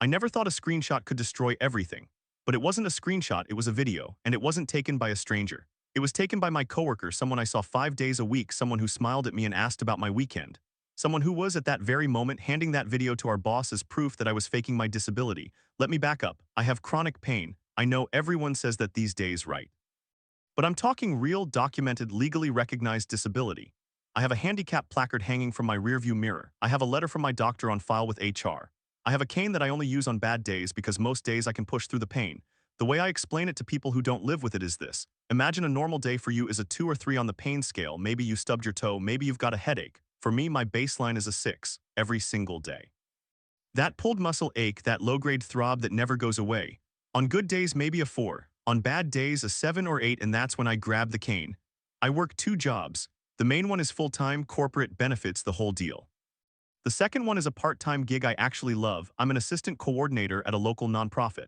I never thought a screenshot could destroy everything. But it wasn't a screenshot, it was a video, and it wasn't taken by a stranger. It was taken by my coworker, someone I saw 5 days a week, someone who smiled at me and asked about my weekend. Someone who was, at that very moment, handing that video to our boss as proof that I was faking my disability. Let me back up. I have chronic pain. I know everyone says that these days, right? But I'm talking real, documented, legally recognized disability. I have a handicap placard hanging from my rearview mirror. I have a letter from my doctor on file with HR. I have a cane that I only use on bad days because most days I can push through the pain. The way I explain it to people who don't live with it is this. Imagine a normal day for you is a 2 or 3 on the pain scale. Maybe you stubbed your toe, maybe you've got a headache. For me, my baseline is a 6, every single day. That pulled muscle ache, that low-grade throb that never goes away. On good days, maybe a 4. On bad days, a 7 or 8, and that's when I grab the cane. I work 2 jobs. The main one is full-time, corporate, benefits, the whole deal. The second one is a part-time gig I actually love. I'm an assistant coordinator at a local nonprofit.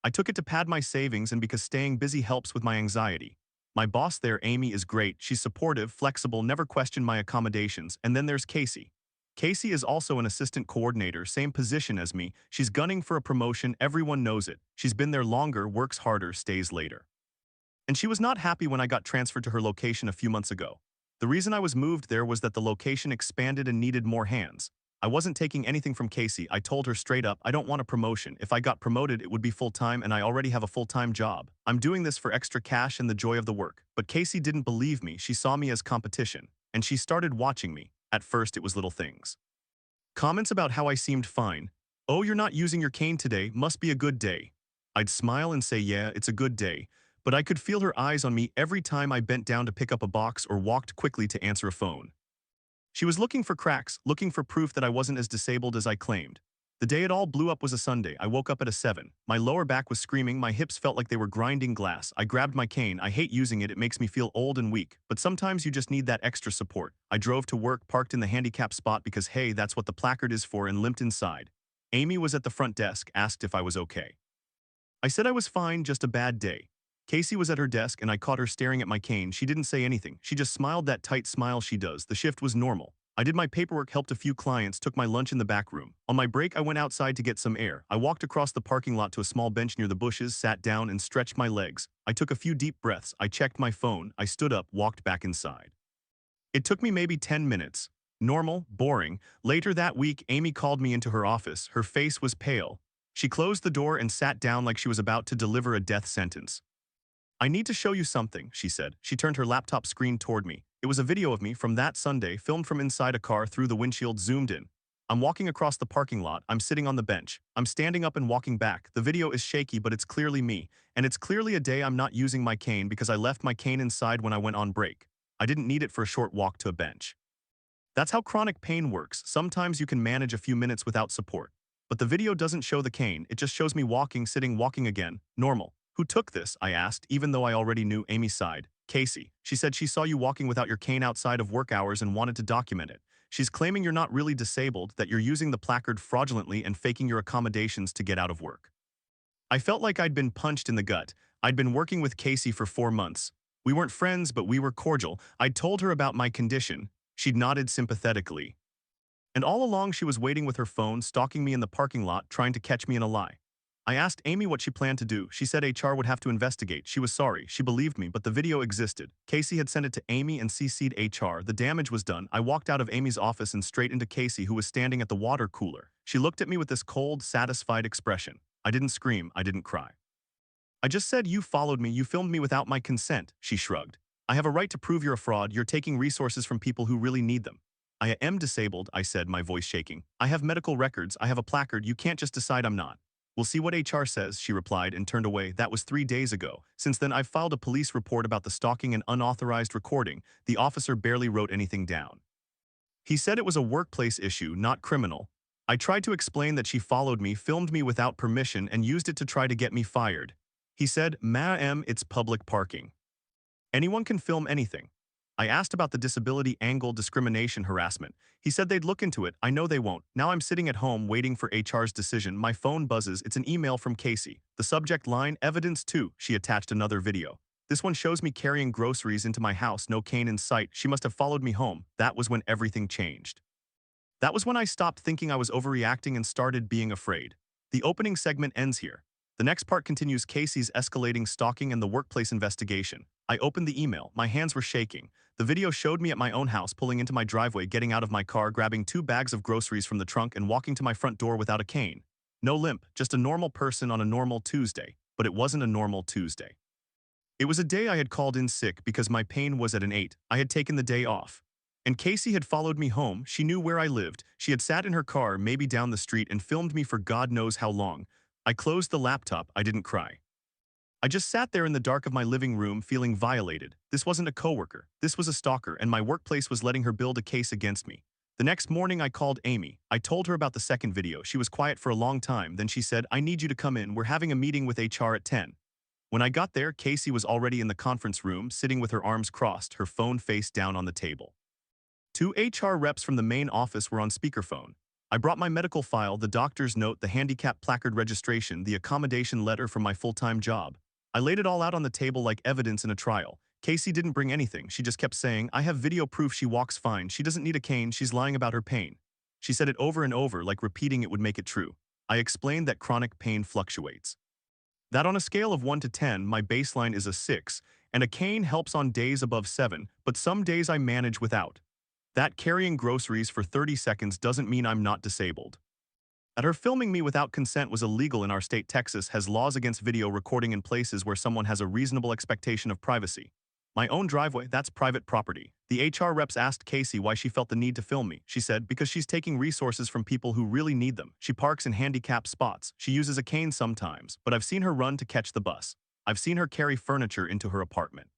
I took it to pad my savings and because staying busy helps with my anxiety. My boss there, Amy, is great. She's supportive, flexible, never questioned my accommodations. And then there's Casey. Casey is also an assistant coordinator, same position as me. She's gunning for a promotion, everyone knows it. She's been there longer, works harder, stays later. And she was not happy when I got transferred to her location a few months ago. The reason I was moved there was that the location expanded and needed more hands. I wasn't taking anything from Casey. I told her straight up, I don't want a promotion. If I got promoted, it would be full-time and I already have a full-time job. I'm doing this for extra cash and the joy of the work. But Casey didn't believe me. She saw me as competition. And she started watching me. At first, it was little things. Comments about how I seemed fine. Oh, you're not using your cane today. Must be a good day. I'd smile and say, yeah, it's a good day. But I could feel her eyes on me every time I bent down to pick up a box or walked quickly to answer a phone. She was looking for cracks, looking for proof that I wasn't as disabled as I claimed. The day it all blew up was a Sunday. I woke up at a 7. My lower back was screaming, my hips felt like they were grinding glass. I grabbed my cane. I hate using it, it makes me feel old and weak. But sometimes you just need that extra support. I drove to work, parked in the handicap spot because hey, that's what the placard is for, and limped inside. Amy was at the front desk, asked if I was okay. I said I was fine, just a bad day. Casey was at her desk and I caught her staring at my cane. She didn't say anything. She just smiled, that tight smile she does. The shift was normal. I did my paperwork, helped a few clients, took my lunch in the back room. On my break, I went outside to get some air. I walked across the parking lot to a small bench near the bushes, sat down and stretched my legs. I took a few deep breaths. I checked my phone. I stood up, walked back inside. It took me maybe 10 minutes. Normal, boring. Later that week, Amy called me into her office. Her face was pale. She closed the door and sat down like she was about to deliver a death sentence. I need to show you something, she said. She turned her laptop screen toward me. It was a video of me from that Sunday, filmed from inside a car through the windshield, zoomed in. I'm walking across the parking lot. I'm sitting on the bench. I'm standing up and walking back. The video is shaky, but it's clearly me. And it's clearly a day I'm not using my cane because I left my cane inside when I went on break. I didn't need it for a short walk to a bench. That's how chronic pain works. Sometimes you can manage a few minutes without support. But the video doesn't show the cane. It just shows me walking, sitting, walking again. Normal. Who took this? I asked, even though I already knew. Amy sighed. Casey. She said she saw you walking without your cane outside of work hours and wanted to document it. She's claiming you're not really disabled, that you're using the placard fraudulently and faking your accommodations to get out of work. I felt like I'd been punched in the gut. I'd been working with Casey for 4 months. We weren't friends, but we were cordial. I'd told her about my condition. She'd nodded sympathetically. And all along she was waiting with her phone, stalking me in the parking lot, trying to catch me in a lie. I asked Amy what she planned to do. She said HR would have to investigate. She was sorry. She believed me, but the video existed. Casey had sent it to Amy and CC'd HR. The damage was done. I walked out of Amy's office and straight into Casey, who was standing at the water cooler. She looked at me with this cold, satisfied expression. I didn't scream. I didn't cry. I just said, you followed me. You filmed me without my consent. She shrugged. I have a right to prove you're a fraud. You're taking resources from people who really need them. I am disabled, I said, my voice shaking. I have medical records. I have a placard. You can't just decide I'm not. We'll see what HR says, she replied and turned away. That was 3 days ago. Since then, I've filed a police report about the stalking and unauthorized recording. The officer barely wrote anything down. He said it was a workplace issue, not criminal. I tried to explain that she followed me, filmed me without permission, and used it to try to get me fired. He said, ma'am, it's public parking. Anyone can film anything. I asked about the disability angle, discrimination, harassment. He said they'd look into it. I know they won't. Now I'm sitting at home waiting for HR's decision. My phone buzzes. It's an email from Casey. The subject line, evidence 2. She attached another video. This one shows me carrying groceries into my house, no cane in sight. She must have followed me home. That was when everything changed. That was when I stopped thinking I was overreacting and started being afraid. The opening segment ends here. The next part continues Casey's escalating stalking and the workplace investigation. I opened the email. My hands were shaking. The video showed me at my own house pulling into my driveway, getting out of my car, grabbing 2 bags of groceries from the trunk and walking to my front door without a cane. No limp, just a normal person on a normal Tuesday. But it wasn't a normal Tuesday. It was a day I had called in sick because my pain was at an 8. I had taken the day off. And Casey had followed me home. She knew where I lived. She had sat in her car, maybe down the street, and filmed me for God knows how long. I closed the laptop. I didn't cry. I just sat there in the dark of my living room feeling violated. This wasn't a coworker. This was a stalker, and my workplace was letting her build a case against me. The next morning I called Amy. I told her about the second video. She was quiet for a long time. Then she said, "I need you to come in. We're having a meeting with HR at 10. When I got there, Casey was already in the conference room, sitting with her arms crossed, her phone face down on the table. 2 HR reps from the main office were on speakerphone. I brought my medical file, the doctor's note, the handicap placard registration, the accommodation letter from my full-time job. I laid it all out on the table like evidence in a trial. Casey didn't bring anything. She just kept saying, "I have video proof she walks fine. She doesn't need a cane. She's lying about her pain." She said it over and over, like repeating it would make it true. I explained that chronic pain fluctuates. That on a scale of 1 to 10, my baseline is a 6, and a cane helps on days above 7, but some days I manage without. That carrying groceries for 30 seconds doesn't mean I'm not disabled. And her filming me without consent was illegal in our state. Texas has laws against video recording in places where someone has a reasonable expectation of privacy. My own driveway, that's private property. The HR reps asked Casey why she felt the need to film me. She said, because she's taking resources from people who really need them. She parks in handicapped spots. She uses a cane sometimes, but I've seen her run to catch the bus. I've seen her carry furniture into her apartment.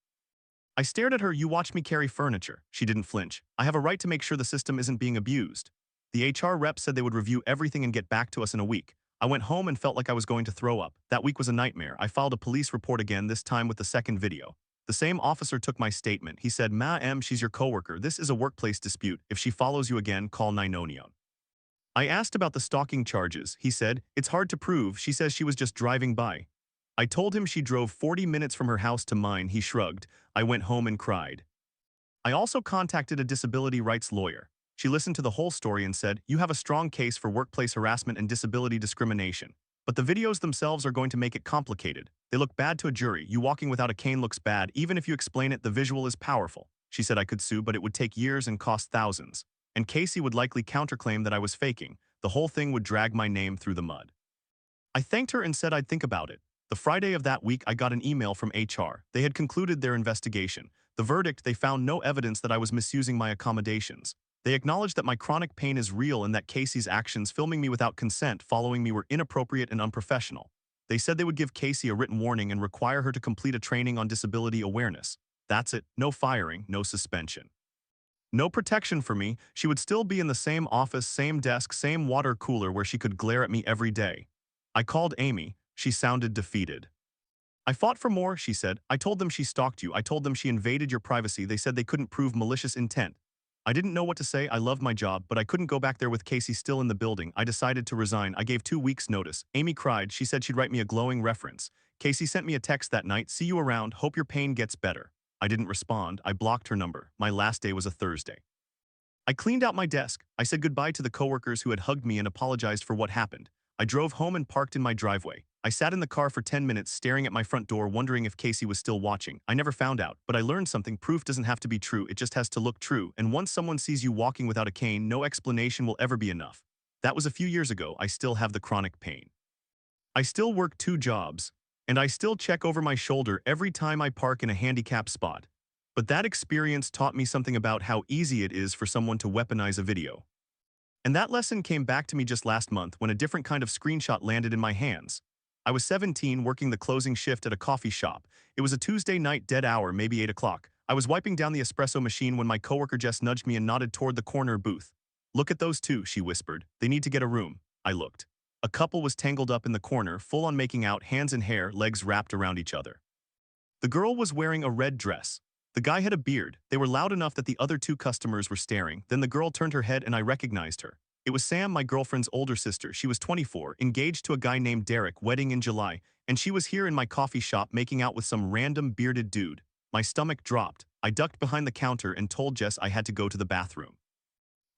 I stared at her. "You watch me carry furniture." She didn't flinch. "I have a right to make sure the system isn't being abused." The HR rep said they would review everything and get back to us in a week. I went home and felt like I was going to throw up. That week was a nightmare. I filed a police report again, this time with the second video. The same officer took my statement. He said, "Ma'am, she's your coworker. This is a workplace dispute. If she follows you again, call 911." I asked about the stalking charges. He said, "It's hard to prove. She says she was just driving by." I told him she drove 40 minutes from her house to mine. He shrugged. I went home and cried. I also contacted a disability rights lawyer. She listened to the whole story and said, "You have a strong case for workplace harassment and disability discrimination. But the videos themselves are going to make it complicated. They look bad to a jury. You walking without a cane looks bad. Even if you explain it, the visual is powerful." She said I could sue, but it would take years and cost thousands. And Casey would likely counterclaim that I was faking. The whole thing would drag my name through the mud. I thanked her and said I'd think about it. The Friday of that week, I got an email from HR. They had concluded their investigation. The verdict: they found no evidence that I was misusing my accommodations. They acknowledged that my chronic pain is real and that Casey's actions, filming me without consent, following me, were inappropriate and unprofessional. They said they would give Casey a written warning and require her to complete a training on disability awareness. That's it. No firing, no suspension. No protection for me. She would still be in the same office, same desk, same water cooler where she could glare at me every day. I called Amy. She sounded defeated. "I fought for more," she said. "I told them she stalked you. I told them she invaded your privacy. They said they couldn't prove malicious intent." I didn't know what to say. I loved my job, but I couldn't go back there with Casey still in the building. I decided to resign. I gave 2 weeks' notice. Amy cried. She said she'd write me a glowing reference. Casey sent me a text that night. "See you around. Hope your pain gets better." I didn't respond. I blocked her number. My last day was a Thursday. I cleaned out my desk. I said goodbye to the coworkers who had hugged me and apologized for what happened. I drove home and parked in my driveway. I sat in the car for 10 minutes staring at my front door, wondering if Casey was still watching. I never found out, but I learned something. Proof doesn't have to be true, it just has to look true. And once someone sees you walking without a cane, no explanation will ever be enough. That was a few years ago. I still have the chronic pain. I still work 2 jobs. And I still check over my shoulder every time I park in a handicapped spot. But that experience taught me something about how easy it is for someone to weaponize a video. And that lesson came back to me just last month when a different kind of screenshot landed in my hands. I was 17, working the closing shift at a coffee shop. It was a Tuesday night, dead hour, maybe 8 o'clock. I was wiping down the espresso machine when my coworker Jess nudged me and nodded toward the corner booth. "Look at those 2, she whispered. "They need to get a room." I looked. A couple was tangled up in the corner, full on making out, hands in hair, legs wrapped around each other. The girl was wearing a red dress. The guy had a beard. They were loud enough that the other 2 customers were staring. Then the girl turned her head and I recognized her. It was Sam, my girlfriend's older sister. She was 24, engaged to a guy named Derek, wedding in July, and she was here in my coffee shop making out with some random bearded dude. My stomach dropped. I ducked behind the counter and told Jess I had to go to the bathroom.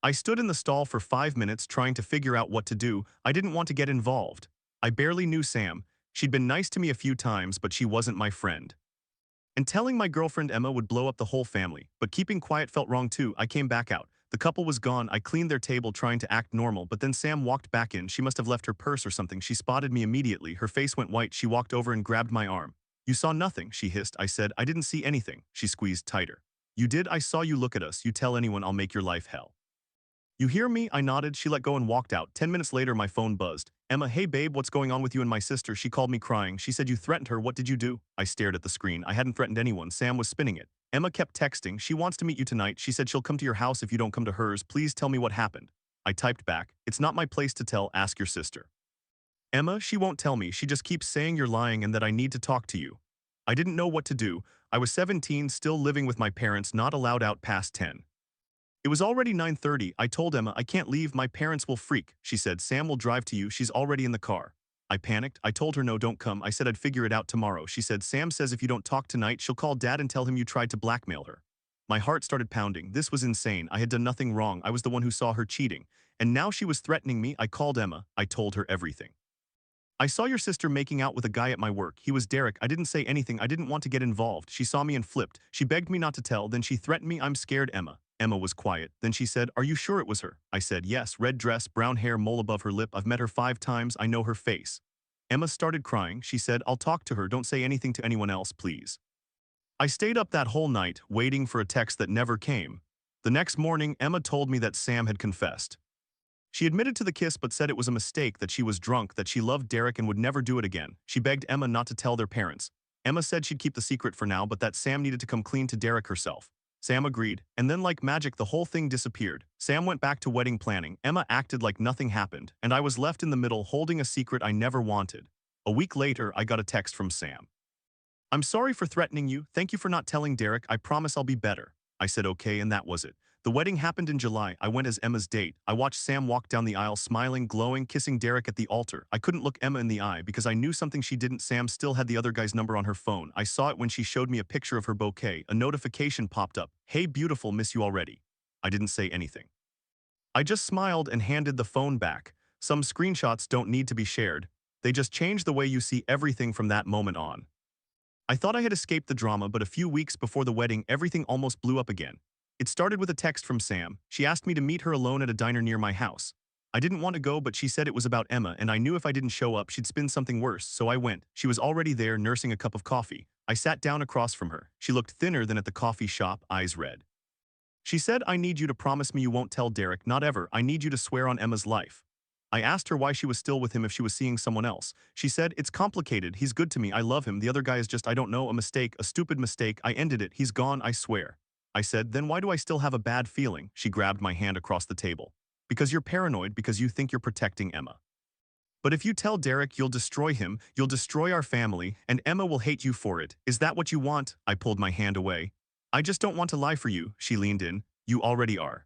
I stood in the stall for 5 minutes trying to figure out what to do. I didn't want to get involved. I barely knew Sam. She'd been nice to me a few times, but she wasn't my friend. And telling my girlfriend Emma would blow up the whole family, but keeping quiet felt wrong too. I came back out. The couple was gone. I cleaned their table trying to act normal, but then Sam walked back in. She must have left her purse or something. She spotted me immediately. Her face went white. She walked over and grabbed my arm. You saw nothing, she hissed. I said, I didn't see anything. She squeezed tighter. You did. I saw you. Look at us. You tell anyone, I'll make your life hell. You hear me? I nodded. She let go and walked out. 10 minutes later, my phone buzzed. Emma, hey babe, what's going on with you and my sister? She called me crying. She said you threatened her. What did you do? I stared at the screen. I hadn't threatened anyone. Sam was spinning it. Emma kept texting. She wants to meet you tonight. She said she'll come to your house if you don't come to hers. Please tell me what happened. I typed back. It's not my place to tell. Ask your sister. Emma, she won't tell me. She just keeps saying you're lying and that I need to talk to you. I didn't know what to do. I was 17, still living with my parents, not allowed out past 10. It was already 9:30. I told Emma, I can't leave, my parents will freak. She said, Sam will drive to you, she's already in the car. I panicked. I told her no, don't come. I said I'd figure it out tomorrow. She said, Sam says if you don't talk tonight, she'll call dad and tell him you tried to blackmail her. My heart started pounding. This was insane. I had done nothing wrong. I was the one who saw her cheating. And now she was threatening me. I called Emma. I told her everything. I saw your sister making out with a guy at my work. He was Derek. I didn't say anything. I didn't want to get involved. She saw me and flipped. She begged me not to tell. Then she threatened me. I'm scared, Emma. Emma was quiet. Then she said, are you sure it was her? I said, yes. Red dress, brown hair, mole above her lip. I've met her 5 times. I know her face. Emma started crying. She said, I'll talk to her. Don't say anything to anyone else, please. I stayed up that whole night, waiting for a text that never came. The next morning, Emma told me that Sam had confessed. She admitted to the kiss but said it was a mistake, that she was drunk, that she loved Derek and would never do it again. She begged Emma not to tell their parents. Emma said she'd keep the secret for now, but that Sam needed to come clean to Derek herself. Sam agreed, and then like magic the whole thing disappeared. Sam went back to wedding planning, Emma acted like nothing happened, and I was left in the middle holding a secret I never wanted. A week later, I got a text from Sam. I'm sorry for threatening you, thank you for not telling Derek, I promise I'll be better. I said okay, and that was it. The wedding happened in July. I went as Emma's date. I watched Sam walk down the aisle smiling, glowing, kissing Derek at the altar. I couldn't look Emma in the eye because I knew something she didn't. Sam still had the other guy's number on her phone. I saw it when she showed me a picture of her bouquet. A notification popped up. Hey beautiful, miss you already. I didn't say anything. I just smiled and handed the phone back. Some screenshots don't need to be shared. They just change the way you see everything from that moment on. I thought I had escaped the drama, but a few weeks before the wedding, everything almost blew up again. It started with a text from Sam. She asked me to meet her alone at a diner near my house. I didn't want to go, but she said it was about Emma, and I knew if I didn't show up, she'd spin something worse, so I went. She was already there, nursing a cup of coffee. I sat down across from her. She looked thinner than at the coffee shop, eyes red. She said, I need you to promise me you won't tell Derek, not ever. I need you to swear on Emma's life. I asked her why she was still with him if she was seeing someone else. She said, it's complicated. He's good to me. I love him. The other guy is just, I don't know, a mistake, a stupid mistake. I ended it. He's gone, I swear. I said, then why do I still have a bad feeling? She grabbed my hand across the table. Because you're paranoid, because you think you're protecting Emma. But if you tell Derek, you'll destroy him, you'll destroy our family, and Emma will hate you for it. Is that what you want? I pulled my hand away. I just don't want to lie for you, she leaned in. You already are.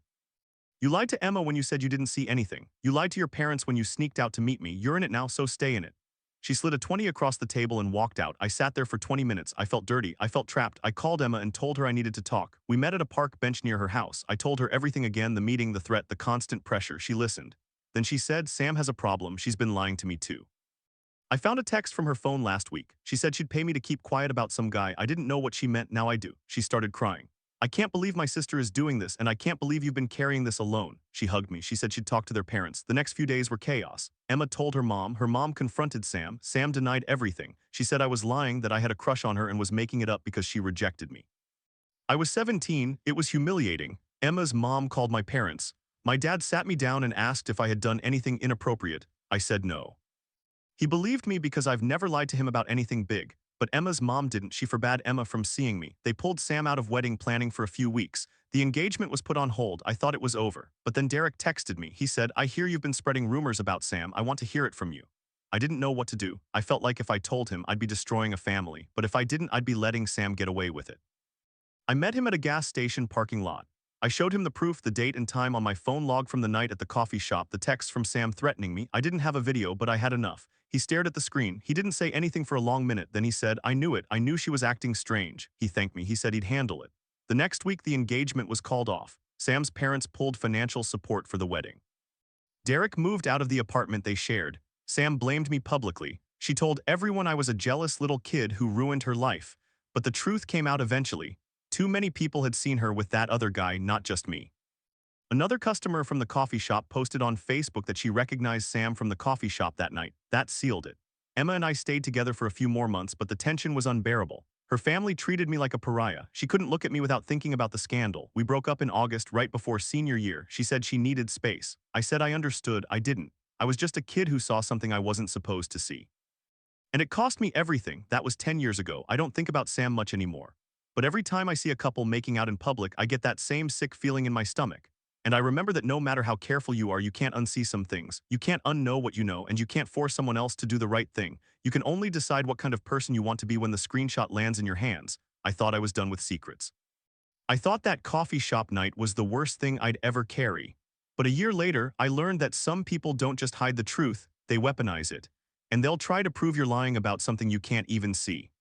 You lied to Emma when you said you didn't see anything. You lied to your parents when you sneaked out to meet me. You're in it now, so stay in it. She slid a 20 across the table and walked out. I sat there for 20 minutes. I felt dirty. I felt trapped. I called Emma and told her I needed to talk. We met at a park bench near her house. I told her everything again, the meeting, the threat, the constant pressure. She listened. Then she said, Sam has a problem. She's been lying to me too. I found a text from her phone last week. She said she'd pay me to keep quiet about some guy. I didn't know what she meant. Now I do. She started crying. I can't believe my sister is doing this, and I can't believe you've been carrying this alone. She hugged me. She said she'd talk to their parents. The next few days were chaos. Emma told her mom. Her mom confronted Sam. Sam denied everything. She said I was lying, that I had a crush on her and was making it up because she rejected me. I was 17. It was humiliating. Emma's mom called my parents. My dad sat me down and asked if I had done anything inappropriate. I said no. He believed me because I've never lied to him about anything big. But Emma's mom didn't. She forbade Emma from seeing me. They pulled Sam out of wedding planning for a few weeks. The engagement was put on hold. I thought it was over. But then Derek texted me. He said, I hear you've been spreading rumors about Sam. I want to hear it from you. I didn't know what to do. I felt like if I told him, I'd be destroying a family. But if I didn't, I'd be letting Sam get away with it. I met him at a gas station parking lot. I showed him the proof, the date and time on my phone log from the night at the coffee shop, the text from Sam threatening me. I didn't have a video, but I had enough. He stared at the screen. He didn't say anything for a long minute. Then he said, I knew it. I knew she was acting strange. He thanked me. He said he'd handle it. The next week, the engagement was called off. Sam's parents pulled financial support for the wedding. Derek moved out of the apartment they shared. Sam blamed me publicly. She told everyone I was a jealous little kid who ruined her life. But the truth came out eventually. Too many people had seen her with that other guy, not just me. Another customer from the coffee shop posted on Facebook that she recognized Sam from the coffee shop that night. That sealed it. Emma and I stayed together for a few more months, but the tension was unbearable. Her family treated me like a pariah. She couldn't look at me without thinking about the scandal. We broke up in August right before senior year. She said she needed space. I said I understood. I didn't. I was just a kid who saw something I wasn't supposed to see. And it cost me everything. That was 10 years ago. I don't think about Sam much anymore. But every time I see a couple making out in public, I get that same sick feeling in my stomach. And I remember that no matter how careful you are, you can't unsee some things. You can't unknow what you know, and you can't force someone else to do the right thing. You can only decide what kind of person you want to be when the screenshot lands in your hands. I thought I was done with secrets. I thought that coffee shop night was the worst thing I'd ever carry. But a year later, I learned that some people don't just hide the truth, they weaponize it. And they'll try to prove you're lying about something you can't even see.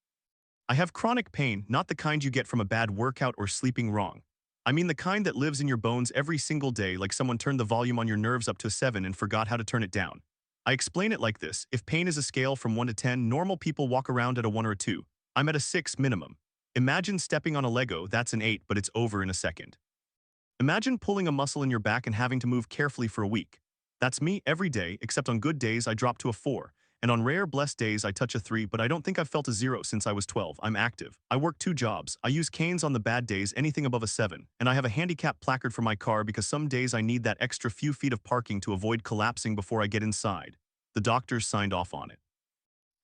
I have chronic pain, not the kind you get from a bad workout or sleeping wrong. I mean the kind that lives in your bones every single day, like someone turned the volume on your nerves up to 7 and forgot how to turn it down. I explain it like this: if pain is a scale from 1 to 10, normal people walk around at a 1 or a 2. I'm at a 6 minimum. Imagine stepping on a Lego, that's an 8, but it's over in a second. Imagine pulling a muscle in your back and having to move carefully for a week. That's me every day, except on good days I drop to a 4. And on rare, blessed days I touch a 3, but I don't think I've felt a 0 since I was 12. I'm active. I work 2 jobs. I use canes on the bad days, anything above a 7. And I have a handicap placard for my car because some days I need that extra few feet of parking to avoid collapsing before I get inside. The doctors signed off on it.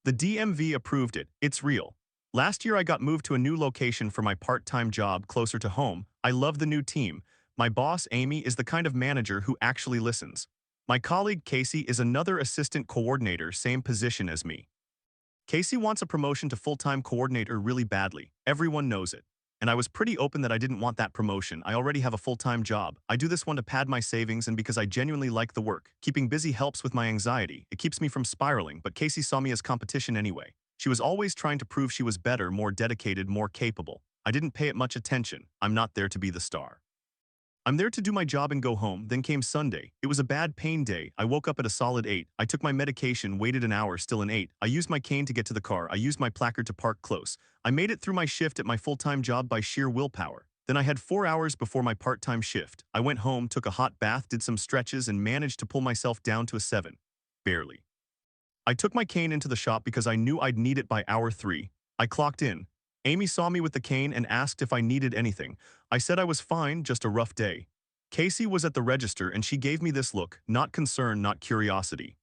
The DMV approved it. It's real. Last year I got moved to a new location for my part-time job closer to home. I love the new team. My boss, Amy, is the kind of manager who actually listens. My colleague, Casey, is another assistant coordinator, same position as me. Casey wants a promotion to full-time coordinator really badly. Everyone knows it. And I was pretty open that I didn't want that promotion. I already have a full-time job. I do this one to pad my savings and because I genuinely like the work. Keeping busy helps with my anxiety. It keeps me from spiraling, but Casey saw me as competition anyway. She was always trying to prove she was better, more dedicated, more capable. I didn't pay it much attention. I'm not there to be the star. I'm there to do my job and go home. Then came Sunday. It was a bad pain day. I woke up at a solid 8. I took my medication, waited an hour, still an 8. I used my cane to get to the car. I used my placard to park close. I made it through my shift at my full-time job by sheer willpower. Then I had 4 hours before my part-time shift. I went home, took a hot bath, did some stretches, and managed to pull myself down to a 7. Barely. I took my cane into the shop because I knew I'd need it by hour 3. I clocked in. Amy saw me with the cane and asked if I needed anything. I said I was fine, just a rough day. Casey was at the register and she gave me this look, not concern, not curiosity.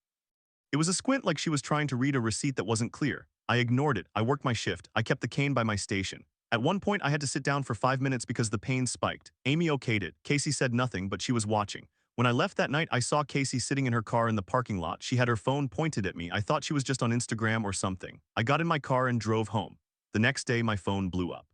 It was a squint like she was trying to read a receipt that wasn't clear. I ignored it. I worked my shift. I kept the cane by my station. At one point, I had to sit down for 5 minutes because the pain spiked. Amy okayed it. Casey said nothing, but she was watching. When I left that night, I saw Casey sitting in her car in the parking lot. She had her phone pointed at me. I thought she was just on Instagram or something. I got in my car and drove home. The next day, my phone blew up.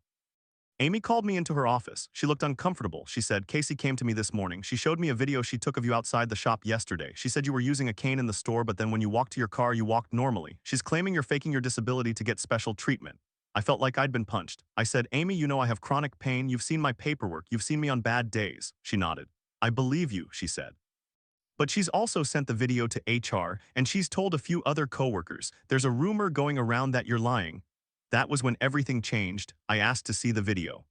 Amy called me into her office. She looked uncomfortable. She said, Casey came to me this morning. She showed me a video she took of you outside the shop yesterday. She said you were using a cane in the store, but then when you walked to your car, you walked normally. She's claiming you're faking your disability to get special treatment. I felt like I'd been punched. I said, Amy, you know I have chronic pain. You've seen my paperwork. You've seen me on bad days. She nodded. I believe you, she said. But she's also sent the video to HR, and she's told a few other coworkers. There's a rumor going around that you're lying. That was when everything changed. I asked to see the video.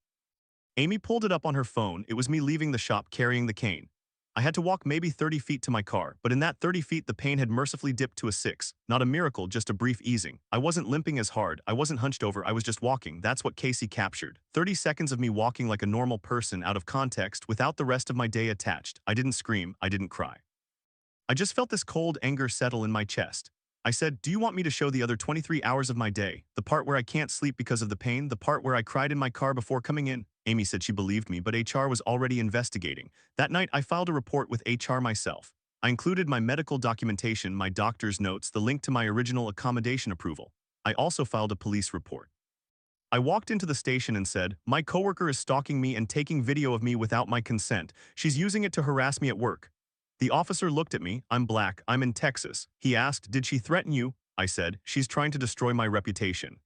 Amy pulled it up on her phone. It was me leaving the shop carrying the cane. I had to walk maybe 30 feet to my car, but in that 30 feet the pain had mercifully dipped to a 6. Not a miracle, just a brief easing. I wasn't limping as hard. I wasn't hunched over. I was just walking. That's what Casey captured. 30 seconds of me walking like a normal person out of context without the rest of my day attached. I didn't scream. I didn't cry. I just felt this cold anger settle in my chest. I said, do you want me to show the other 23 hours of my day? The part where I can't sleep because of the pain? The part where I cried in my car before coming in? Amy said she believed me, but HR was already investigating. That night, I filed a report with HR myself. I included my medical documentation, my doctor's notes, the link to my original accommodation approval. I also filed a police report. I walked into the station and said, my coworker is stalking me and taking video of me without my consent. She's using it to harass me at work. The officer looked at me. I'm black. I'm in Texas. He asked, did she threaten you? I said, she's trying to destroy my reputation.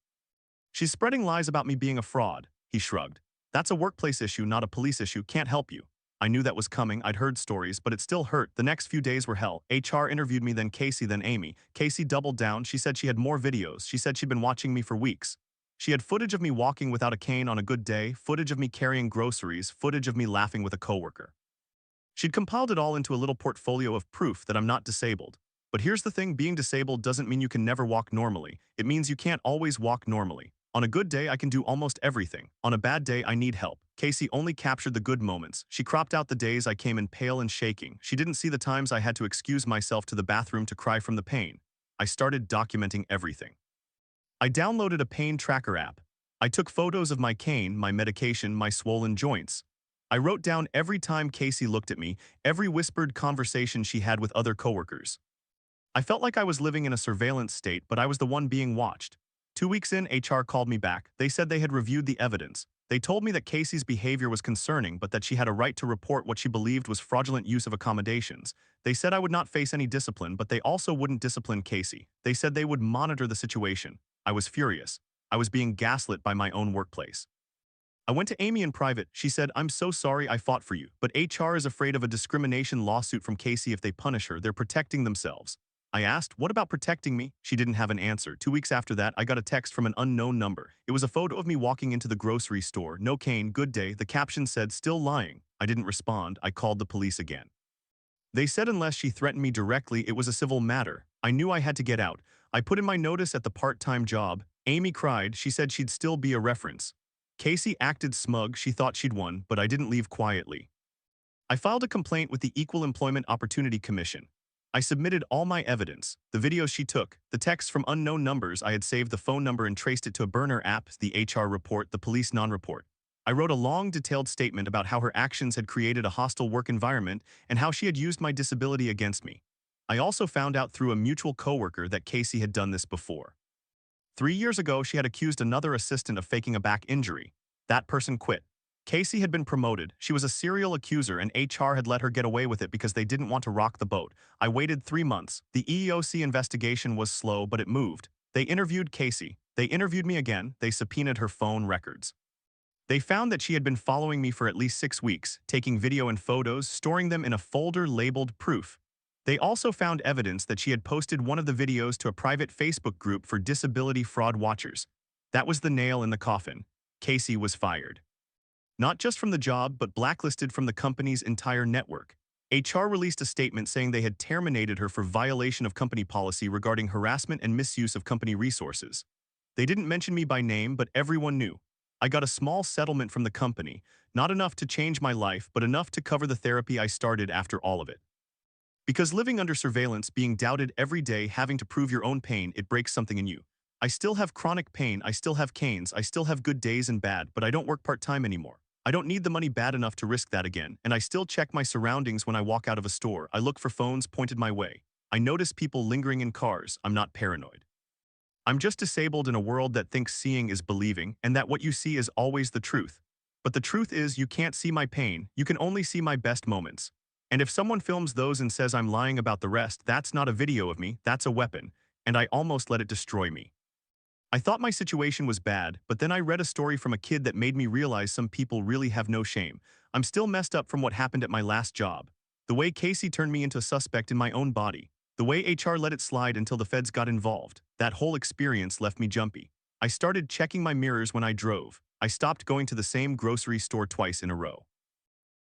She's spreading lies about me being a fraud. He shrugged. That's a workplace issue, not a police issue. Can't help you. I knew that was coming, I'd heard stories, but it still hurt. The next few days were hell. HR interviewed me, then Casey, then Amy. Casey doubled down. She said she had more videos. She said she'd been watching me for weeks. She had footage of me walking without a cane on a good day, footage of me carrying groceries, footage of me laughing with a coworker. She'd compiled it all into a little portfolio of proof that I'm not disabled. But here's the thing, being disabled doesn't mean you can never walk normally. It means you can't always walk normally. On a good day, I can do almost everything. On a bad day, I need help. Casey only captured the good moments. She cropped out the days I came in pale and shaking. She didn't see the times I had to excuse myself to the bathroom to cry from the pain. I started documenting everything. I downloaded a pain tracker app. I took photos of my cane, my medication, my swollen joints. I wrote down every time Casey looked at me, every whispered conversation she had with other coworkers. I felt like I was living in a surveillance state, but I was the one being watched. 2 weeks in, HR called me back. They said they had reviewed the evidence. They told me that Casey's behavior was concerning, but that she had a right to report what she believed was fraudulent use of accommodations. They said I would not face any discipline, but they also wouldn't discipline Casey. They said they would monitor the situation. I was furious. I was being gaslit by my own workplace. I went to Amy in private. She said, "I'm so sorry I fought for you, but HR is afraid of a discrimination lawsuit from Casey if they punish her. They're protecting themselves." I asked, "What about protecting me?" She didn't have an answer. 2 weeks after that, I got a text from an unknown number. It was a photo of me walking into the grocery store. No cane, good day. The caption said, "Still lying." I didn't respond. I called the police again. They said unless she threatened me directly, it was a civil matter. I knew I had to get out. I put in my notice at the part-time job. Amy cried. She said she'd still be a reference. Casey acted smug. She thought she'd won, but I didn't leave quietly. I filed a complaint with the Equal Employment Opportunity Commission. I submitted all my evidence, the videos she took, the texts from unknown numbers. I had saved the phone number and traced it to a burner app, the HR report, the police non-report. I wrote a long, detailed statement about how her actions had created a hostile work environment and how she had used my disability against me. I also found out through a mutual coworker that Casey had done this before. 3 years ago, she had accused another assistant of faking a back injury. That person quit. Casey had been promoted. She was a serial accuser, and HR had let her get away with it because they didn't want to rock the boat. I waited 3 months. The EEOC investigation was slow, but it moved. They interviewed Casey. They interviewed me again. They subpoenaed her phone records. They found that she had been following me for at least 6 weeks, taking video and photos, storing them in a folder labeled proof. They also found evidence that she had posted one of the videos to a private Facebook group for disability fraud watchers. That was the nail in the coffin. Casey was fired. Not just from the job, but blacklisted from the company's entire network. HR released a statement saying they had terminated her for violation of company policy regarding harassment and misuse of company resources. They didn't mention me by name, but everyone knew. I got a small settlement from the company, not enough to change my life, but enough to cover the therapy I started after all of it. Because living under surveillance, being doubted every day, having to prove your own pain, it breaks something in you. I still have chronic pain, I still have canes, I still have good days and bad, but I don't work part-time anymore. I don't need the money bad enough to risk that again, and I still check my surroundings when I walk out of a store. I look for phones pointed my way. I notice people lingering in cars. I'm not paranoid. I'm just disabled in a world that thinks seeing is believing, and that what you see is always the truth. But the truth is, you can't see my pain, you can only see my best moments. And if someone films those and says I'm lying about the rest, that's not a video of me, that's a weapon, and I almost let it destroy me. I thought my situation was bad, but then I read a story from a kid that made me realize some people really have no shame. I'm still messed up from what happened at my last job. The way Casey turned me into a suspect in my own body. The way HR let it slide until the feds got involved. That whole experience left me jumpy. I started checking my mirrors when I drove. I stopped going to the same grocery store twice in a row.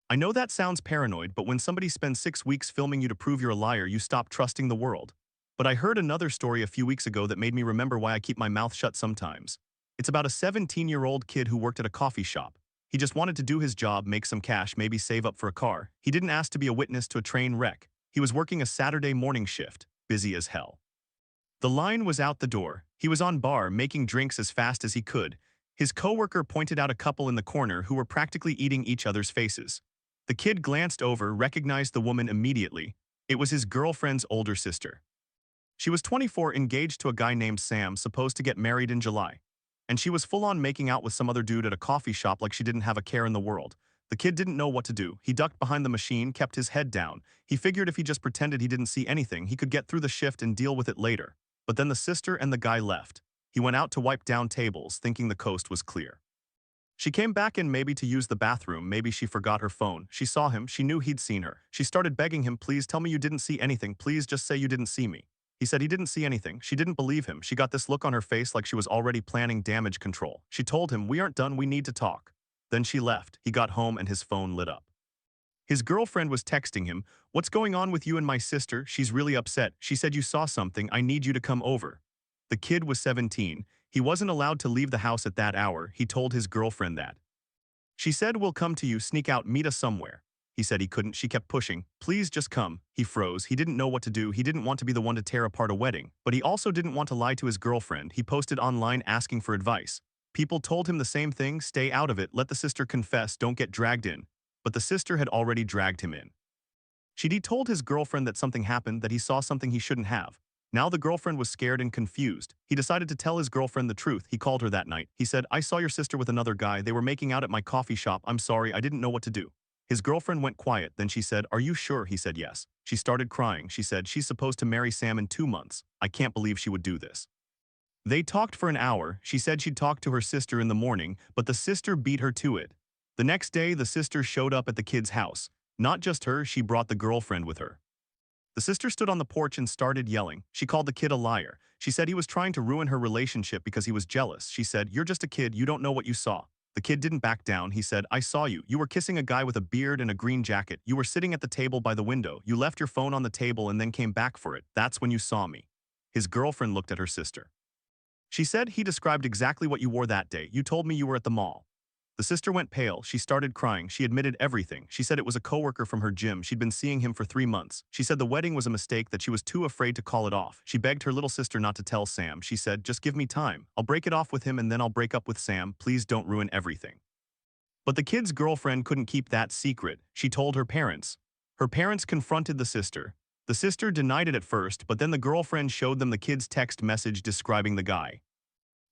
I know that sounds paranoid, but when somebody spends 6 weeks filming you to prove you're a liar, you stop trusting the world. But I heard another story a few weeks ago that made me remember why I keep my mouth shut sometimes. It's about a 17-year-old kid who worked at a coffee shop. He just wanted to do his job, make some cash, maybe save up for a car. He didn't ask to be a witness to a train wreck. He was working a Saturday morning shift, busy as hell. The line was out the door. He was on bar, making drinks as fast as he could. His coworker pointed out a couple in the corner who were practically eating each other's faces. The kid glanced over, recognized the woman immediately. It was his girlfriend's older sister. She was 24, engaged to a guy named Sam, supposed to get married in July. And she was full-on making out with some other dude at a coffee shop like she didn't have a care in the world. The kid didn't know what to do. He ducked behind the machine, kept his head down. He figured if he just pretended he didn't see anything, he could get through the shift and deal with it later. But then the sister and the guy left. He went out to wipe down tables, thinking the coast was clear. She came back in maybe to use the bathroom, maybe she forgot her phone. She saw him, she knew he'd seen her. She started begging him, please tell me you didn't see anything, please just say you didn't see me. He said he didn't see anything. She didn't believe him. She got this look on her face like she was already planning damage control. She told him, we aren't done, we need to talk. Then she left. He got home and his phone lit up. His girlfriend was texting him, what's going on with you and my sister? She's really upset. She said you saw something, I need you to come over. The kid was 17. He wasn't allowed to leave the house at that hour. He told his girlfriend that. She said, we'll come to you, sneak out, meet us somewhere. He said he couldn't. She kept pushing. Please just come. He froze. He didn't know what to do. He didn't want to be the one to tear apart a wedding, but he also didn't want to lie to his girlfriend. He posted online asking for advice. People told him the same thing, stay out of it, let the sister confess, don't get dragged in. But the sister had already dragged him in. She'd told his girlfriend that something happened, that he saw something he shouldn't have. Now the girlfriend was scared and confused. He decided to tell his girlfriend the truth. He called her that night. He said, I saw your sister with another guy. They were making out at my coffee shop. I'm sorry, I didn't know what to do. His girlfriend went quiet. Then she said, are you sure? He said yes. She started crying. She said, she's supposed to marry Sam in 2 months. I can't believe she would do this. They talked for an hour. She said she'd talk to her sister in the morning, but the sister beat her to it. The next day, the sister showed up at the kid's house. Not just her, she brought the girlfriend with her. The sister stood on the porch and started yelling. She called the kid a liar. She said he was trying to ruin her relationship because he was jealous. She said, you're just a kid, you don't know what you saw. The kid didn't back down. He said, I saw you. You were kissing a guy with a beard and a green jacket. You were sitting at the table by the window. You left your phone on the table and then came back for it. That's when you saw me. His girlfriend looked at her sister. She said, he described exactly what you wore that day. You told me you were at the mall. The sister went pale. She started crying. She admitted everything. She said it was a coworker from her gym. She'd been seeing him for 3 months. She said the wedding was a mistake, that she was too afraid to call it off. She begged her little sister not to tell Sam. She said, just give me time. I'll break it off with him and then I'll break up with Sam. Please don't ruin everything. But the kid's girlfriend couldn't keep that secret. She told her parents. Her parents confronted the sister. The sister denied it at first, but then the girlfriend showed them the kid's text message describing the guy.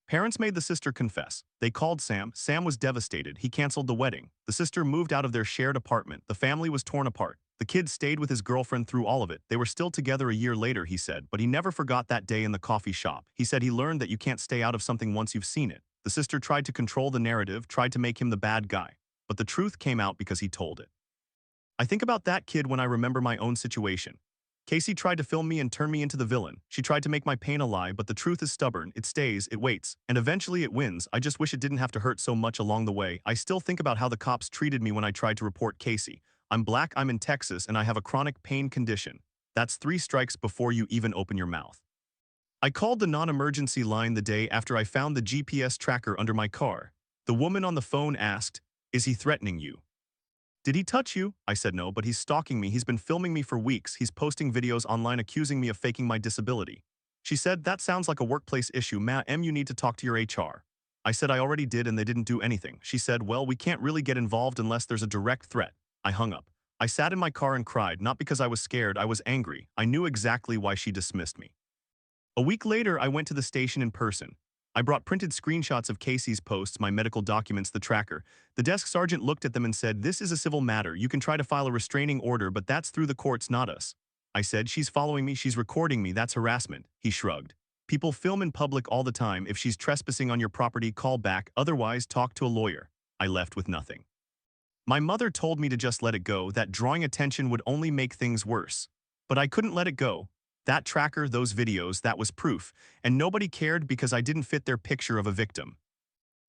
Parents made the sister confess. They called Sam. Sam was devastated. He canceled the wedding. The sister moved out of their shared apartment. The family was torn apart. The kid stayed with his girlfriend through all of it. They were still together a year later, he said, but he never forgot that day in the coffee shop. He said he learned that you can't stay out of something once you've seen it. The sister tried to control the narrative, tried to make him the bad guy. But the truth came out because he told it. I think about that kid when I remember my own situation. Casey tried to film me and turn me into the villain. She tried to make my pain a lie, but the truth is stubborn. It stays, it waits, and eventually it wins. I just wish it didn't have to hurt so much along the way. I still think about how the cops treated me when I tried to report Casey. I'm black, I'm in Texas, and I have a chronic pain condition. That's 3 strikes before you even open your mouth. I called the non-emergency line the day after I found the GPS tracker under my car. The woman on the phone asked, is he threatening you? Did he touch you? I said no, but he's stalking me. He's been filming me for weeks. He's posting videos online accusing me of faking my disability. She said, that sounds like a workplace issue. Ma'am, you need to talk to your HR. I said I already did and they didn't do anything. She said, well, we can't really get involved unless there's a direct threat. I hung up. I sat in my car and cried, not because I was scared, I was angry. I knew exactly why she dismissed me. A week later, I went to the station in person. I brought printed screenshots of Casey's posts, my medical documents, the tracker. The desk sergeant looked at them and said, this is a civil matter. You can try to file a restraining order, but that's through the courts, not us. I said, she's following me, she's recording me, that's harassment. He shrugged. People film in public all the time. If she's trespassing on your property, call back, otherwise talk to a lawyer. I left with nothing. My mother told me to just let it go, that drawing attention would only make things worse. But I couldn't let it go. That tracker, those videos, that was proof, and nobody cared because I didn't fit their picture of a victim.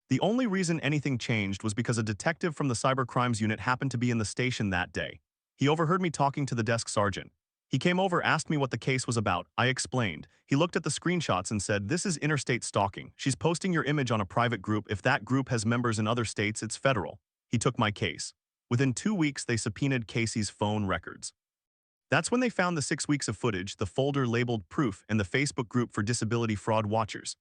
The only reason anything changed was because a detective from the cybercrimes unit happened to be in the station that day. He overheard me talking to the desk sergeant. He came over, asked me what the case was about. I explained. He looked at the screenshots and said, this is interstate stalking. She's posting your image on a private group. If that group has members in other states, it's federal. He took my case. Within 2 weeks, they subpoenaed Casey's phone records. That's when they found the 6 weeks of footage, the folder labeled Proof, and the Facebook group for disability fraud watchers.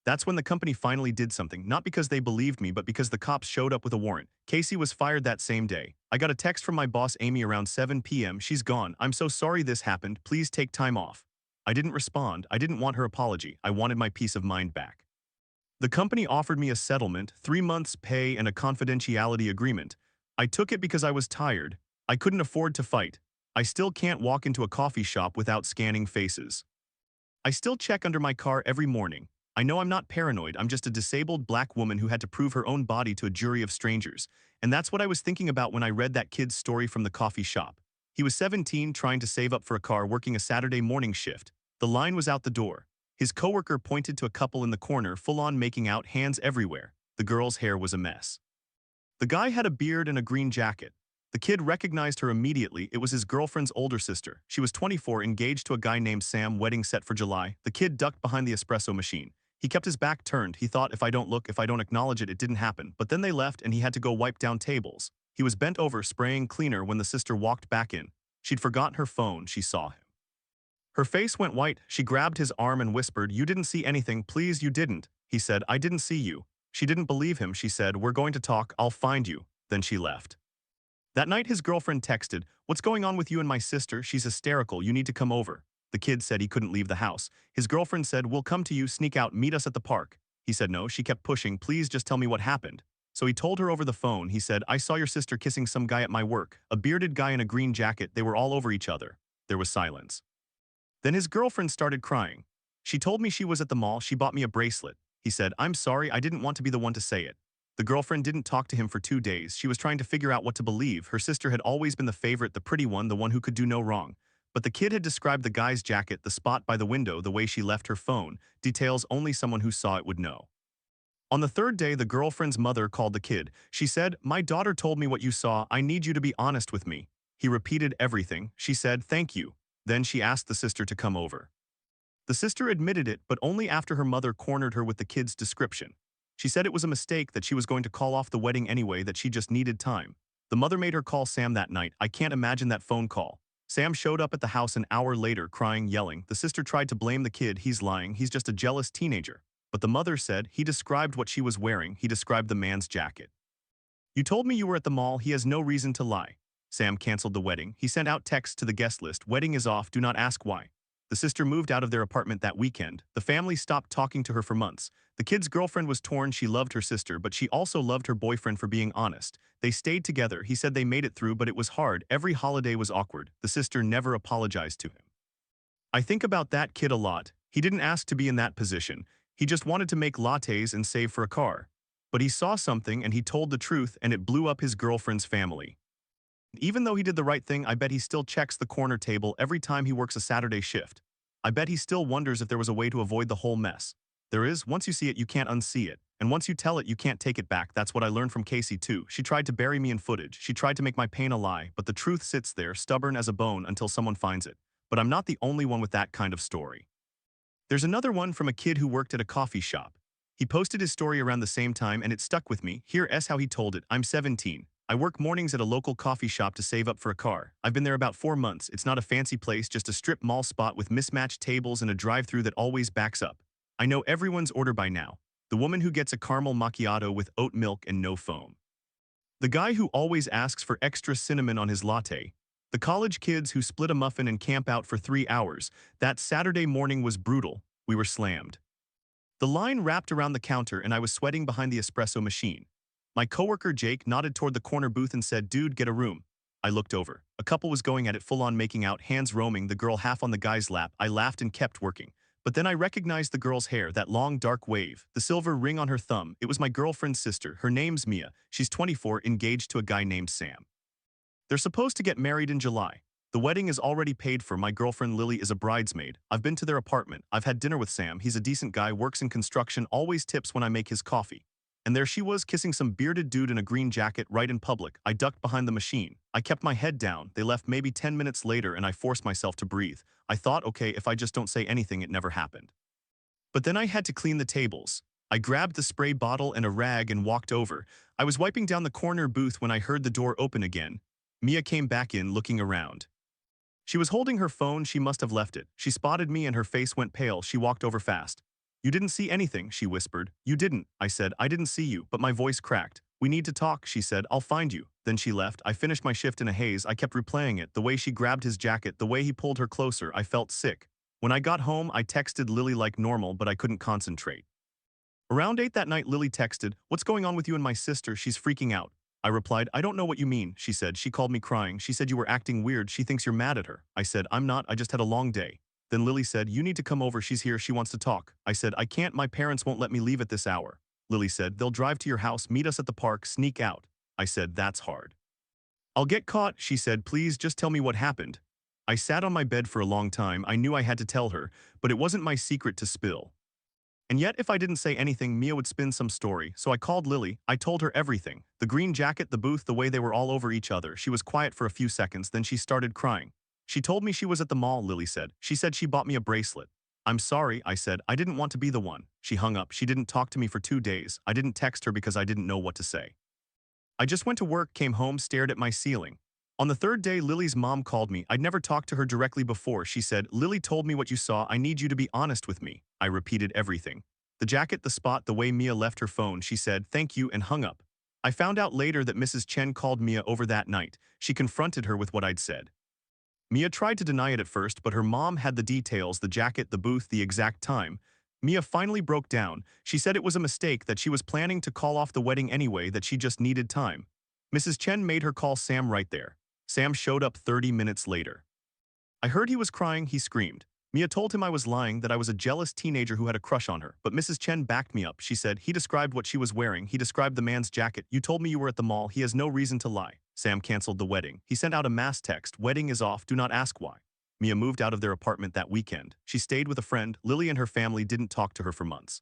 That's when the company finally did something, not because they believed me, but because the cops showed up with a warrant. Casey was fired that same day. I got a text from my boss Amy around 7 p.m. She's gone. I'm so sorry this happened. Please take time off. I didn't respond. I didn't want her apology. I wanted my peace of mind back. The company offered me a settlement, 3 months' pay, and a confidentiality agreement. I took it because I was tired. I couldn't afford to fight. I still can't walk into a coffee shop without scanning faces. I still check under my car every morning. I know I'm not paranoid, I'm just a disabled black woman who had to prove her own body to a jury of strangers. And that's what I was thinking about when I read that kid's story from the coffee shop. He was 17, trying to save up for a car, working a Saturday morning shift. The line was out the door. His coworker pointed to a couple in the corner, full-on making out, hands everywhere. The girl's hair was a mess. The guy had a beard and a green jacket. The kid recognized her immediately. It was his girlfriend's older sister. She was 24, engaged to a guy named Sam, wedding set for July. The kid ducked behind the espresso machine. He kept his back turned. He thought, if I don't look, if I don't acknowledge it, it didn't happen. But then they left and he had to go wipe down tables. He was bent over, spraying cleaner when the sister walked back in. She'd forgotten her phone. She saw him. Her face went white. She grabbed his arm and whispered, "You didn't see anything, please, you didn't." He said, "I didn't see you." She didn't believe him. She said, "We're going to talk, I'll find you." Then she left. That night his girlfriend texted, "What's going on with you and my sister? She's hysterical, you need to come over." The kid said he couldn't leave the house. His girlfriend said, "We'll come to you, sneak out, meet us at the park." He said no. She kept pushing, "Please just tell me what happened." So he told her over the phone. He said, "I saw your sister kissing some guy at my work, a bearded guy in a green jacket. They were all over each other." There was silence. Then his girlfriend started crying. "She told me she was at the mall, she bought me a bracelet." He said, "I'm sorry, I didn't want to be the one to say it." The girlfriend didn't talk to him for 2 days. She was trying to figure out what to believe. Her sister had always been the favorite, the pretty one, the one who could do no wrong. But the kid had described the guy's jacket, the spot by the window, the way she left her phone, details only someone who saw it would know. On the third day, the girlfriend's mother called the kid. She said, "My daughter told me what you saw. I need you to be honest with me." He repeated everything. She said, "Thank you." Then she asked the sister to come over. The sister admitted it, but only after her mother cornered her with the kid's description. She said it was a mistake, that she was going to call off the wedding anyway, that she just needed time. The mother made her call Sam that night. I can't imagine that phone call. Sam showed up at the house an hour later, crying, yelling. The sister tried to blame the kid. "He's lying, he's just a jealous teenager." But the mother said, "He described what she was wearing, he described the man's jacket." "You told me you were at the mall, he has no reason to lie." Sam canceled the wedding. He sent out texts to the guest list, "Wedding is off, do not ask why." The sister moved out of their apartment that weekend. The family stopped talking to her for months. The kid's girlfriend was torn. She loved her sister, but she also loved her boyfriend for being honest. They stayed together. He said they made it through, but it was hard. Every holiday was awkward. The sister never apologized to him. I think about that kid a lot. He didn't ask to be in that position. He just wanted to make lattes and save for a car. But he saw something and he told the truth, and it blew up his girlfriend's family. Even though he did the right thing, I bet he still checks the corner table every time he works a Saturday shift. I bet he still wonders if there was a way to avoid the whole mess. There is. Once you see it, you can't unsee it. And once you tell it, you can't take it back. That's what I learned from Casey too. She tried to bury me in footage. She tried to make my pain a lie, but the truth sits there, stubborn as a bone, until someone finds it. But I'm not the only one with that kind of story. There's another one from a kid who worked at a coffee shop. He posted his story around the same time and it stuck with me. Here's how he told it. I'm 17. I work mornings at a local coffee shop to save up for a car. I've been there about 4 months. It's not a fancy place, just a strip mall spot with mismatched tables and a drive-thru that always backs up. I know everyone's order by now. The woman who gets a caramel macchiato with oat milk and no foam. The guy who always asks for extra cinnamon on his latte. The college kids who split a muffin and camp out for 3 hours. That Saturday morning was brutal. We were slammed. The line wrapped around the counter and I was sweating behind the espresso machine. My coworker Jake nodded toward the corner booth and said, "Dude, get a room." I looked over. A couple was going at it, full on making out, hands roaming, the girl half on the guy's lap. I laughed and kept working. But then I recognized the girl's hair, that long dark wave, the silver ring on her thumb. It was my girlfriend's sister. Her name's Mia. She's 24, engaged to a guy named Sam. They're supposed to get married in July. The wedding is already paid for. My girlfriend Lily is a bridesmaid. I've been to their apartment. I've had dinner with Sam. He's a decent guy, works in construction, always tips when I make his coffee. And there she was, kissing some bearded dude in a green jacket right in public. I ducked behind the machine. I kept my head down. They left maybe 10 minutes later and I forced myself to breathe. I thought, okay, if I just don't say anything, it never happened. But then I had to clean the tables. I grabbed the spray bottle and a rag and walked over. I was wiping down the corner booth when I heard the door open again. Mia came back in, looking around. She was holding her phone. She must have left it. She spotted me and her face went pale. She walked over fast. "You didn't see anything," she whispered. "You didn't," I said. "I didn't see you," but my voice cracked. "We need to talk," she said. "I'll find you." Then she left. I finished my shift in a haze. I kept replaying it. The way she grabbed his jacket, the way he pulled her closer. I felt sick. When I got home, I texted Lily like normal, but I couldn't concentrate. Around 8 that night, Lily texted, "What's going on with you and my sister? She's freaking out." I replied, "I don't know what you mean," she said. "She called me crying. She said you were acting weird. She thinks you're mad at her." I said, "I'm not. I just had a long day." Then Lily said, "You need to come over, she's here, she wants to talk." I said, "I can't, my parents won't let me leave at this hour." Lily said, "They'll drive to your house, meet us at the park, sneak out." I said, "That's hard." "I'll get caught," she said, "please just tell me what happened." I sat on my bed for a long time, I knew I had to tell her, but it wasn't my secret to spill. And yet, if I didn't say anything, Mia would spin some story, so I called Lily. I told her everything. The green jacket, the booth, the way they were all over each other. She was quiet for a few seconds, then she started crying. "She told me she was at the mall," Lily said. "She said she bought me a bracelet." "I'm sorry," I said. "I didn't want to be the one." She hung up. She didn't talk to me for 2 days. I didn't text her because I didn't know what to say. I just went to work, came home, stared at my ceiling. On the third day, Lily's mom called me. I'd never talked to her directly before. She said, "Lily told me what you saw. I need you to be honest with me." I repeated everything. The jacket, the spot, the way Mia left her phone. She said, "Thank you," and hung up. I found out later that Mrs. Chen called Mia over that night. She confronted her with what I'd said. Mia tried to deny it at first, but her mom had the details, the jacket, the booth, the exact time. Mia finally broke down. She said it was a mistake, that she was planning to call off the wedding anyway, that she just needed time. Mrs. Chen made her call Sam right there. Sam showed up 30 minutes later. I heard he was crying, he screamed. Mia told him I was lying, that I was a jealous teenager who had a crush on her, but Mrs. Chen backed me up. She said, "He described what she was wearing, he described the man's jacket, you told me you were at the mall, he has no reason to lie." Sam canceled the wedding. He sent out a mass text, "Wedding is off, do not ask why." Mia moved out of their apartment that weekend. She stayed with a friend. Lily and her family didn't talk to her for months.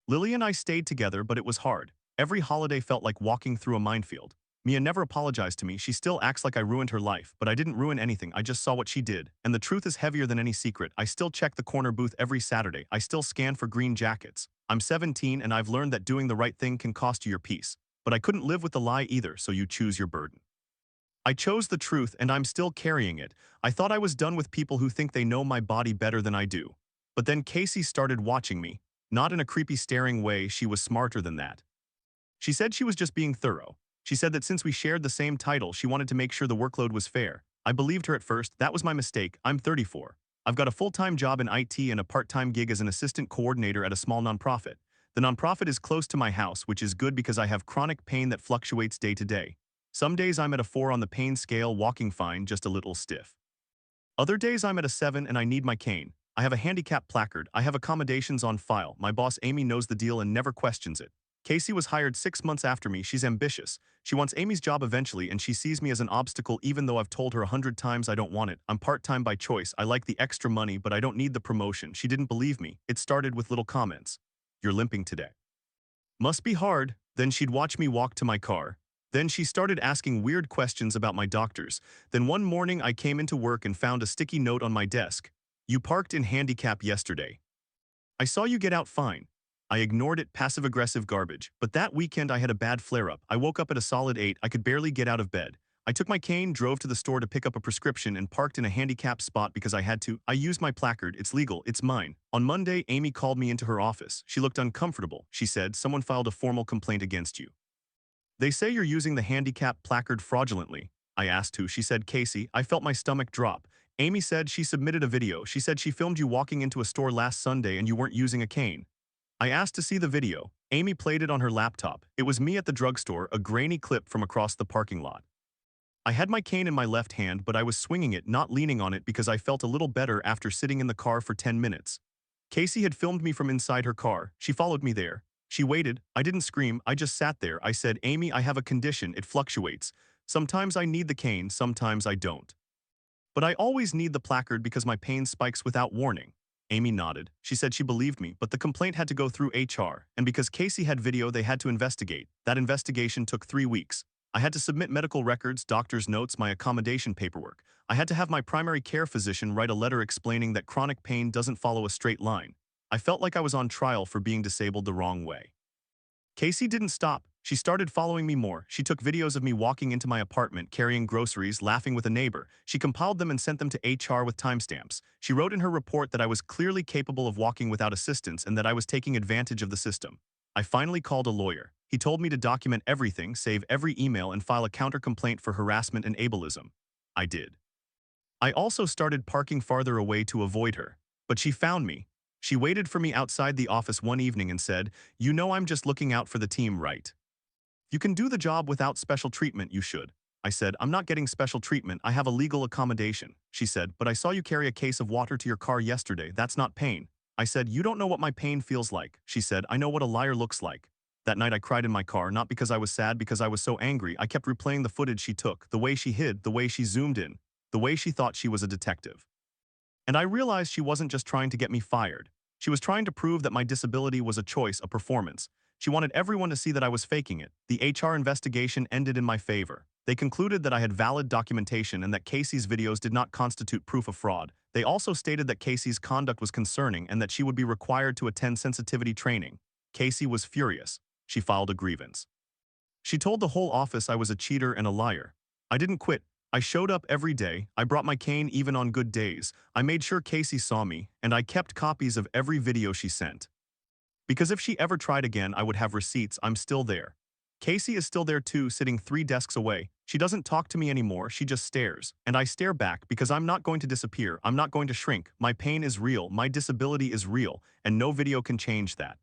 Lily and I stayed together, but it was hard. Every holiday felt like walking through a minefield. Mia never apologized to me. She still acts like I ruined her life, but I didn't ruin anything. I just saw what she did. And the truth is heavier than any secret. I still check the corner booth every Saturday. I still scan for green jackets. I'm 17 and I've learned that doing the right thing can cost you your peace. But I couldn't live with the lie either, so you choose your burden. I chose the truth and I'm still carrying it. I thought I was done with people who think they know my body better than I do. But then Casey started watching me. Not in a creepy staring way, she was smarter than that. She said she was just being thorough. She said that since we shared the same title, she wanted to make sure the workload was fair. I believed her at first. That was my mistake. I'm 34. I've got a full-time job in IT and a part-time gig as an assistant coordinator at a small nonprofit. The nonprofit is close to my house, which is good because I have chronic pain that fluctuates day to day. Some days I'm at a 4 on the pain scale, walking fine, just a little stiff. Other days I'm at a 7 and I need my cane. I have a handicap placard. I have accommodations on file. My boss Amy knows the deal and never questions it. Casey was hired 6 months after me. She's ambitious. She wants Amy's job eventually and she sees me as an obstacle even though I've told her 100 times I don't want it. I'm part-time by choice. I like the extra money, but I don't need the promotion. She didn't believe me. It started with little comments. "You're limping today. Must be hard." Then she'd watch me walk to my car. Then she started asking weird questions about my doctors. Then one morning I came into work and found a sticky note on my desk. "You parked in handicap yesterday. I saw you get out fine." I ignored it, passive-aggressive garbage. But that weekend I had a bad flare-up. I woke up at a solid 8. I could barely get out of bed. I took my cane, drove to the store to pick up a prescription, and parked in a handicapped spot because I had to. I used my placard. It's legal. It's mine. On Monday, Amy called me into her office. She looked uncomfortable. She said, "Someone filed a formal complaint against you. They say you're using the handicap placard fraudulently." I asked who. She said, "Casey." I felt my stomach drop. Amy said she submitted a video. She said she filmed you walking into a store last Sunday and you weren't using a cane. I asked to see the video. Amy played it on her laptop. It was me at the drugstore, a grainy clip from across the parking lot. I had my cane in my left hand, but I was swinging it, not leaning on it because I felt a little better after sitting in the car for 10 minutes. Casey had filmed me from inside her car. She followed me there. She waited. I didn't scream. I just sat there. I said, "Amy, I have a condition. It fluctuates. Sometimes I need the cane, sometimes I don't. But I always need the placard because my pain spikes without warning." Amy nodded. She said she believed me, but the complaint had to go through HR, and because Casey had video, they had to investigate. That investigation took 3 weeks. I had to submit medical records, doctor's notes, my accommodation paperwork. I had to have my primary care physician write a letter explaining that chronic pain doesn't follow a straight line. I felt like I was on trial for being disabled the wrong way. Casey didn't stop. She started following me more. She took videos of me walking into my apartment, carrying groceries, laughing with a neighbor. She compiled them and sent them to HR with timestamps. She wrote in her report that I was clearly capable of walking without assistance and that I was taking advantage of the system. I finally called a lawyer. He told me to document everything, save every email, and file a counter-complaint for harassment and ableism. I did. I also started parking farther away to avoid her. But she found me. She waited for me outside the office one evening and said, "You know I'm just looking out for the team, right? You can do the job without special treatment, you should." I said, I'm not getting special treatment, I have a legal accommodation. She said, but I saw you carry a case of water to your car yesterday, that's not pain. I said, you don't know what my pain feels like. She said, I know what a liar looks like. That night I cried in my car, not because I was sad, because I was so angry. I kept replaying the footage she took, the way she hid, the way she zoomed in, the way she thought she was a detective. And I realized she wasn't just trying to get me fired. She was trying to prove that my disability was a choice, a performance. She wanted everyone to see that I was faking it. The HR investigation ended in my favor. They concluded that I had valid documentation and that Casey's videos did not constitute proof of fraud. They also stated that Casey's conduct was concerning and that she would be required to attend sensitivity training. Casey was furious. She filed a grievance. She told the whole office I was a cheater and a liar. I didn't quit. I showed up every day. I brought my cane even on good days. I made sure Casey saw me, and I kept copies of every video she sent. Because if she ever tried again, I would have receipts. I'm still there. Casey is still there too, sitting 3 desks away. She doesn't talk to me anymore, she just stares. And I stare back because I'm not going to disappear. I'm not going to shrink. My pain is real, my disability is real, and no video can change that.